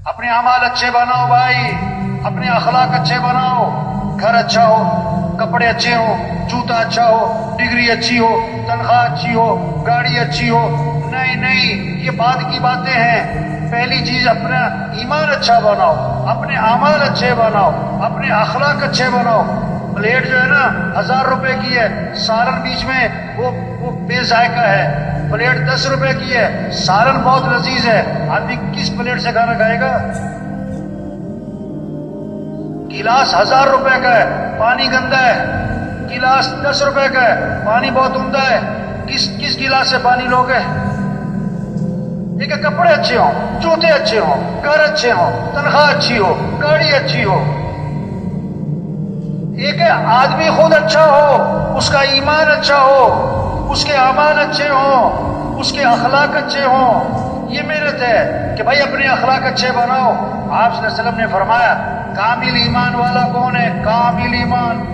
اپنے اعمال اچھے بناؤ بھائی، اپنے اخلاق اچھے بناؤ، گھر اچھا ہو، کپڑے اچھے ہو، جوتا اچھا ہو، ڈگری اچھی ہو، تنخواہ اچھی ہو، گاڑی اچھی ہو، نہیں یہ بعد کی باتیں ہیں۔ پہلی چیز اپنا ایمان اچھا بناؤ، اپنے اعمال اچھے بناؤ، اپنے اخلاق اچھے بناؤ۔ پلیٹ جو ہے نا 1000 روپے کی ہے، سالن بیچ میں وہ بے ذائقہ ہے۔ پلیٹ 10 روپے کی ہے، سالن بہت لذیذ ہے، آدمی کس پلیٹ سے کھانا کھائے گا؟ گلاس 1000 روپے کا ہے، پانی گندا ہے۔ گلاس 10 روپے کا ہے، پانی بہت عمدہ ہے، کس گلاس سے پانی لوگے؟ ایک کپڑے اچھے ہوں، جوتے اچھے ہوں، گھر اچھے ہوں، تنخواہ اچھی ہو، گاڑی اچھی ہو۔ ایک آدمی خود اچھا ہو، اس کا ایمان اچھا ہو، اس کے اعمال اچھے ہوں، اس کے اخلاق اچھے ہوں۔ یہ محنت ہے کہ بھائی اپنے اخلاق اچھے بناؤ۔ آپ صلی اللہ علیہ وسلم نے فرمایا کامل ایمان والا کون ہے؟ کامل ایمان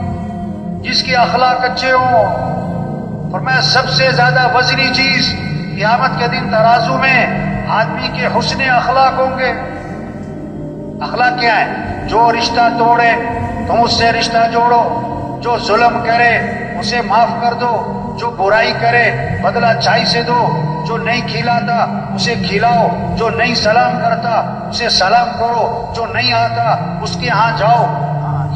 جس کے اخلاق اچھے ہوں۔ فرمایا سب سے زیادہ وزنی چیز قیامت کے دن ترازو میں آدمی کے حسن اخلاق ہوں گے۔ اخلاق کیا ہے؟ جو رشتہ توڑے تم اس سے رشتہ جوڑو، جو ظلم کرے اسے معاف کر دو، جو برائی کرے بدلہ اچھائی سے دو، جو نہیں کھلاتا اسے کھلاؤ، جو نہیں سلام کرتا اسے سلام کرو، جو نہیں آتا اس کے ہاں جاؤ۔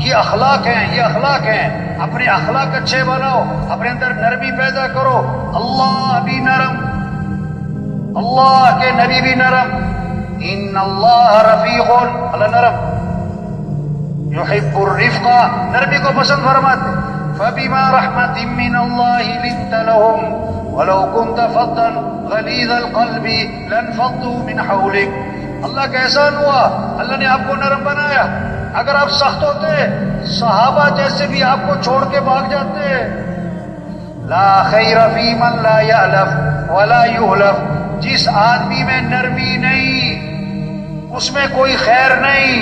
یہ اخلاق ہیں، یہ اخلاق ہیں۔ اپنے اخلاق اچھے بناؤ، اپنے اندر نرمی پیدا کرو۔ اللہ بھی نرم، اللہ کے نبی بھی نرم، ان اللہ رفیق، اللہ نرم، یحب الرفق، نرمی کو پسند فرماتے۔ فبما رحمت من اللہ لنت لهم ولو كنت فظا غلیظ القلب لانفضوا من حولك۔ اللہ کا احسان ہوا، اللہ نے آپ کو نرم بنایا۔ اگر آپ سخت ہوتے صحابہ جیسے بھی آپ کو چھوڑ کے بھاگ جاتے۔ لا خیر فی من لا یألف ولا یؤلف، جس آدمی میں نرمی نہیں اس میں کوئی خیر نہیں،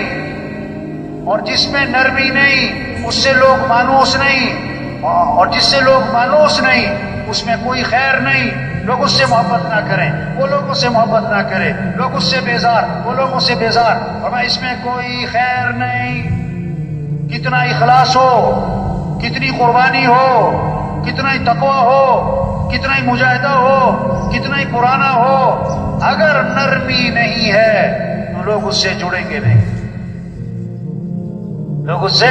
اور جس میں نرمی نہیں اس سے لوگ مانوس نہیں، اور جس سے لوگ مانوس نہیں اس میں کوئی خیر نہیں۔ لوگ اس سے محبت نہ کریں، وہ لوگوں سے محبت نہ کرے، لوگ اس سے بیزار، وہ لوگوں سے بیزار، اور اس میں کوئی خیر نہیں۔ کتنا اخلاص ہو، کتنی قربانی ہو، کتنا ہی تقوی ہو، کتنا ہی مجاہدہ ہو، کتنا ہی پرانا ہو، اگر نرمی نہیں ہے تو لوگ اس سے جڑیں گے نہیں، لوگ اس سے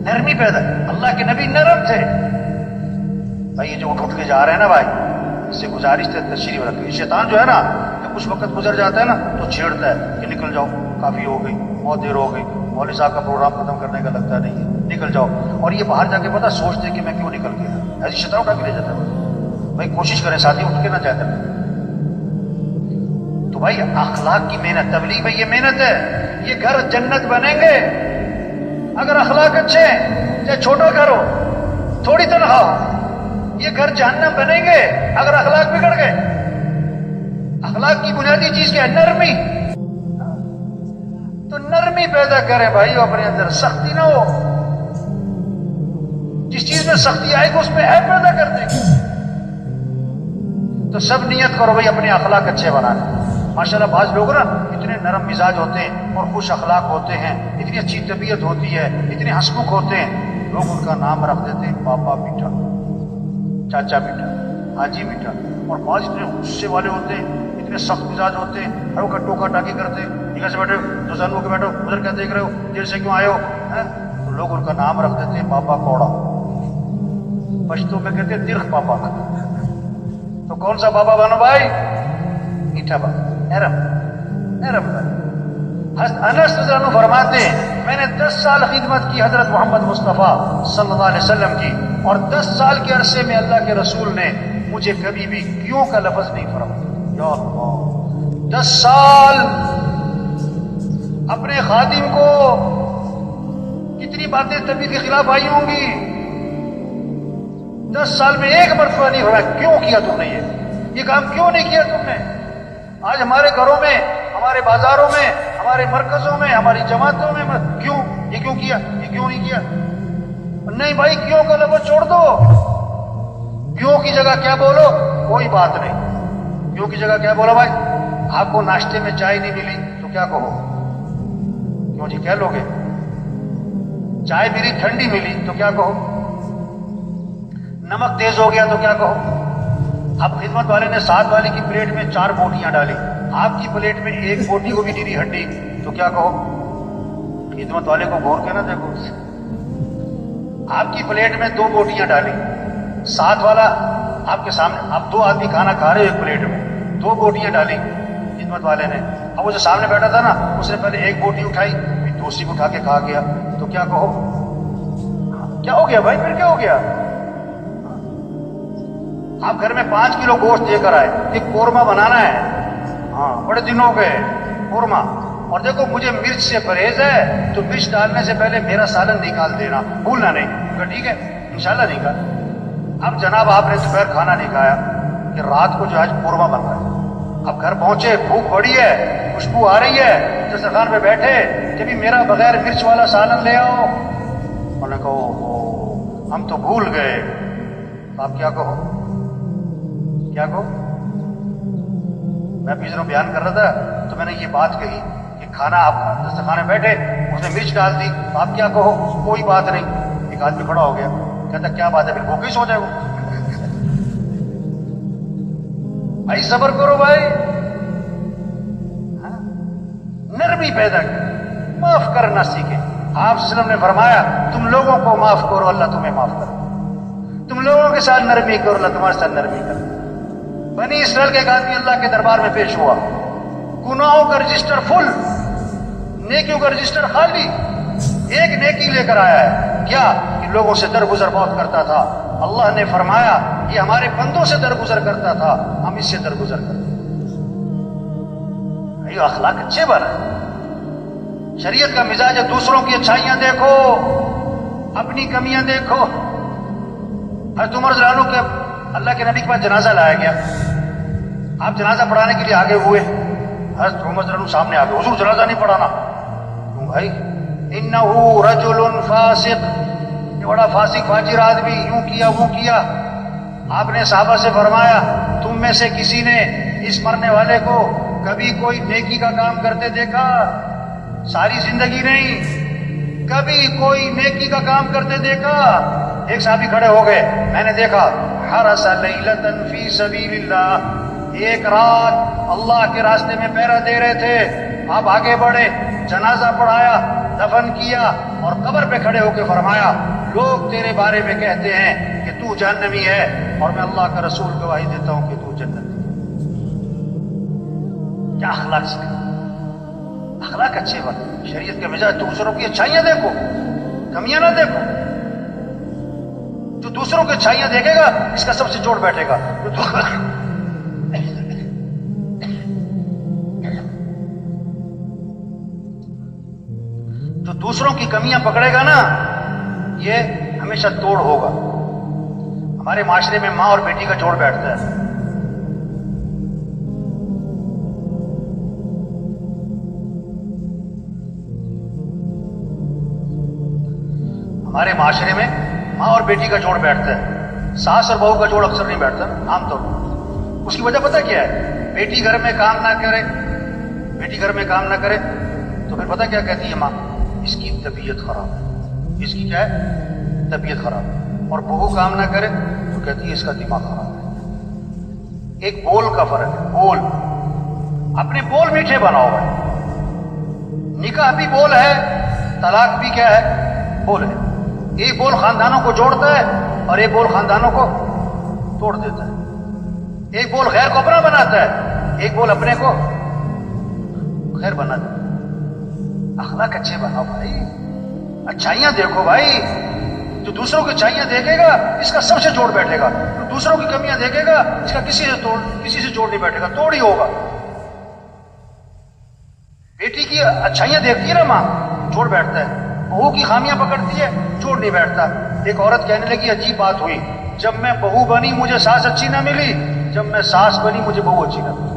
نرمی پیدا۔ اللہ کے نبی نرم تھے۔ بھائی یہ جو اٹھ کے جا رہے ہیں نا بھائی، اس سے گزارش ہے تشریف رکھیں۔ شیطان جو ہے نا کہ کچھ وقت گزر جاتا ہے نا تو چھیڑتا ہے کہ نکل جاؤ، کافی ہو گئی، بہت دیر ہو گئی، مولوی صاحب کا پروگرام ختم کرنے کا لگتا نہیں ہے، نکل جاؤ۔ اور یہ باہر جا کے پتا سوچتے کہ میں کیوں نکل گیا، ایسی شیطان اٹھا کے لے جاتا ہے۔ بھائی کوشش کریں ساتھی اٹھ کے نہ جاتا۔ تو بھائی اخلاق کی محنت، تبلیغ میں یہ محنت ہے۔ یہ گھر جنت بنیں گے اگر اخلاق اچھے ہیں، چاہے چھوٹا گھر ہو، تھوڑی تنخواہ ہو۔ یہ گھر جہنم بنیں گے اگر اخلاق بگڑ گئے۔ اخلاق کی بنیادی چیز کیا ہے؟ نرمی۔ تو نرمی پیدا کریں بھائیو اپنے اندر، سختی نہ ہو۔ جس چیز میں سختی آئے گی اس میں عیب پیدا کر دیں گے۔ تو سب نیت کرو بھائی اپنے اخلاق اچھے بنانے۔ ماشاءاللہ بعض لوگ نا اتنے نرم مزاج ہوتے ہیں اور خوش اخلاق ہوتے ہیں، اتنی اچھی طبیعت ہوتی ہے، اتنے ہنسمکھ ہوتے ہیں، لوگ ان کا نام رکھ دیتے ہیں پاپا میٹھا، چاچا میٹھا، حاجی میٹھا۔ اور بعض اتنے غصے والے ہوتے ہیں، اتنے سخت مزاج ہوتے ہیں، ہر کا ٹوکا ٹاکی کرتے ہیں، ٹھیک سے بیٹھے تو زن ہو کے بیٹھو، ادھر کیا دیکھ رہے ہو، دیر سے کیوں آئے ہو؟ تو لوگ ان کا نام رکھ دیتے ہیں پاپا کوڑا، پشتو میں کہتے ہیں ترخ پاپا۔ تو کون سا پاپا بنو بھائی؟ میٹھا بابا، نرم نرم بھائی۔ انس رضی اللہ عنہ فرماتے ہیں میں نے 10 سال خدمت کی حضرت محمد مصطفیٰ صلی اللہ علیہ وسلم کی، اور 10 سال کے عرصے میں اللہ کے رسول نے مجھے کبھی بھی کیوں کا لفظ نہیں فرمایا۔ یا اللہ، 10 سال اپنے خادم کو کتنی باتیں طبیعت کے خلاف آئی ہوں گی، 10 سال میں ایک مرتبہ نہیں فرمایا کیوں کیا تم نے یہ کام کیوں نہیں کیا تم نے۔ آج ہمارے گھروں میں، ہمارے بازاروں میں، ہمارے مرکزوں میں، ہماری جماعتوں میں کیوں یہ کیوں کیا، یہ کیوں نہیں کیا؟ نہیں بھائی کیوں کا لفظ چھوڑ دو۔ کیوں کی جگہ کیا بولو؟ کوئی بات نہیں۔ کیوں کی جگہ کیا بولو بھائی؟ آپ کو ناشتے میں چائے نہیں ملی تو کیا کہو؟ کیوں جی کہہ لو گے؟ چائے میری ٹھنڈی ملی تو کیا کہو؟ نمک تیز ہو گیا تو کیا کہو؟ اب خدمت والے نے ساتھ والے کی پلیٹ میں 4 بوٹیاں ڈالی، آپ کی پلیٹ میں 1 بوٹی کو بھی نیری ہڈی تو کیا کہو؟ خدمت والے کو غور کے نہ دیکھو، آپ کی پلیٹ میں 2 بوٹیاں ڈالی، ساتھ والا آپ کے سامنے، آپ 2 آدمی کھانا کھا رہے ہو ایک پلیٹ میں، 2 بوٹیاں ڈالی خدمت والے نے، اب وہ جو سامنے بیٹھا تھا نا اس نے پہلے 1 بوٹی اٹھائی پھر دوسری کو اٹھا کے کھا گیا تو کیا کہو؟ کیا ہو گیا بھائی؟ پھر کیا ہو گیا؟ آپ گھر میں 5 کلو گوشت لے کر آئے کہ قورمہ بنانا ہے، ہاں بڑے دن ہو گئے قورمہ، اور دیکھو مجھے مرچ سے پرہیز ہے تو مرچ ڈالنے سے پہلے میرا سالن نکال دینا، بھولنا نہیں۔ ٹھیک ہے انشاءاللہ نکال۔ اب جناب آپ نے دوپہر کھانا نہیں کھایا کہ رات کو جو آج قورمہ بن رہا ہے، اب گھر پہنچے، بھوک بڑی ہے، خوشبو آ رہی ہے، دسترخوان پہ بیٹھے کہ بھی میرا بغیر مرچ والا سالن لے آؤ، انہوں نے کہا ہم تو بھول گئے، آپ کیا کہو؟ کیا کہو؟ میں اپنی طرف بیان کر رہا تھا تو میں نے یہ بات کہی کہ کھانا آپ دسترخوان میں بیٹھے اس نے مرچ ڈال دی، آپ کیا کہو؟ کوئی بات نہیں۔ ایک آدمی کھڑا ہو گیا کہتا کیا بات ہے؟ پھر بھوکے سو جائے وہ۔ بھائی صبر کرو بھائی، نرمی پیدا کی، معاف کرنا سیکھے۔ آپ صلی اللہ علیہ وسلم نے فرمایا تم لوگوں کو معاف کرو اللہ تمہیں معاف کرے، تم لوگوں کے ساتھ نرمی کرو اللہ تمہارے ساتھ نرمی کرے۔ بنی اسرائیل کا ایک آدمی اللہ کے دربار میں پیش ہوا، گناہوں کا رجسٹر فل، نیکیوں کا رجسٹر خالی، ایک نیکی لے کر آیا ہے، کیا کہ لوگوں سے درگزر بہت کرتا تھا۔ اللہ نے فرمایا یہ ہمارے بندوں سے درگزر کرتا تھا، ہم اس سے درگزر کرتے۔ یہ اخلاق اچھے بنا، شریعت کا مزاج ہے دوسروں کی اچھائیاں دیکھو، اپنی کمیاں دیکھو۔ حضرت عمر رضی اللہ عنہ کے اللہ کے نبی کے پاس جنازہ لایا گیا، آپ جنازہ پڑھانے کے لیے آگے ہوئے، حضرت عمر رضی اللہ عنہ سامنے آ گئے، حضور جنازہ نہیں پڑھانا۔ کیوں بھائی؟ انہو رجل فاسق، یہ بڑا فاسق فاجر آدمی، یوں کیا وہ کیا۔ آپ نے صحابہ سے فرمایا تم میں سے کسی نے اس مرنے والے کو کبھی کوئی نیکی کا کام کرتے دیکھا؟ ساری زندگی نہیں، کبھی کوئی نیکی کا کام کرتے دیکھا؟ ایک صحابی کھڑے ہو گئے، میں نے دیکھا حرس لیلۃ فی سبیل اللہ، ایک رات اللہ کے راستے میں پہرا دے رہے تھے۔ آپ آگے بڑھے، جنازہ پڑھایا، دفن کیا، اور قبر پہ کھڑے ہو کے فرمایا لوگ تیرے بارے میں کہتے ہیں کہ تو جہنمی ہے، اور میں اللہ کا رسول گواہی دیتا ہوں کہ تو جنتی ہے۔ کیا اخلاق سکھا، اخلاق اچھے بات، شریعت کے مزاج دوسروں کی اچھائیاں دیکھو، کمیاں نہ دیکھو۔ جو دوسروں کی اچھائیاں دیکھے گا اس کا سب سے جوڑ بیٹھے گا، جو دوسروں کی کمیاں پکڑے گا نا یہ ہمیشہ توڑ ہوگا۔ ہمارے معاشرے میں ماں اور بیٹی کا جوڑ بیٹھتا ہے، ہمارے معاشرے میں ماں اور بیٹی کا جوڑ بیٹھتا ہے، ساس اور بہو کا جوڑ اکثر نہیں بیٹھتا عام طور پر۔ اس کی وجہ پتہ کیا ہے؟ بیٹی گھر میں کام نہ کرے، بیٹی گھر میں کام نہ کرے تو پھر پتہ کیا کہتی ہے ماں؟ اس کی طبیعت خراب ہے، اس کی کیا ہے؟ طبیعت خراب ہے۔ اور بہو کام نہ کرے تو کہتی ہے اس کا دماغ خراب ہے۔ ایک بول کا فرق ہے، بول، اپنے بول میٹھے بناؤ بھائی۔ نکاح بھی بول ہے، طلاق بھی کیا ہے؟ بول ہے۔ ایک بول خاندانوں کو جوڑتا ہے اور ایک بول خاندانوں کو توڑ دیتا ہے۔ ایک بول غیر کو اپنا بناتا ہے، ایک بول اپنے کو غیر بنا دیتا ہے۔ اخلاق اچھے بناؤ بھائی، اچھائیاں دیکھو بھائی۔ جو دوسروں کی اچھائیاں دیکھے گا اس کا سب سے جوڑ بیٹھے گا، جو دوسروں کی کمیاں دیکھے گا اس کا کسی سے جوڑ نہیں بیٹھے گا، توڑ ہی ہوگا۔ بیٹی کی اچھائیاں دیکھتی ہے نا ماں، جوڑ بیٹھتا ہے، بہو کی خامیاں پکڑتی ہے، جوڑ نہیں بیٹھتا۔ ایک عورت کہنے لگی عجیب بات ہوئی، جب میں بہو بنی مجھے ساس اچھی نہ ملی، جب میں ساس بنی مجھے بہو اچھی نہ ملی۔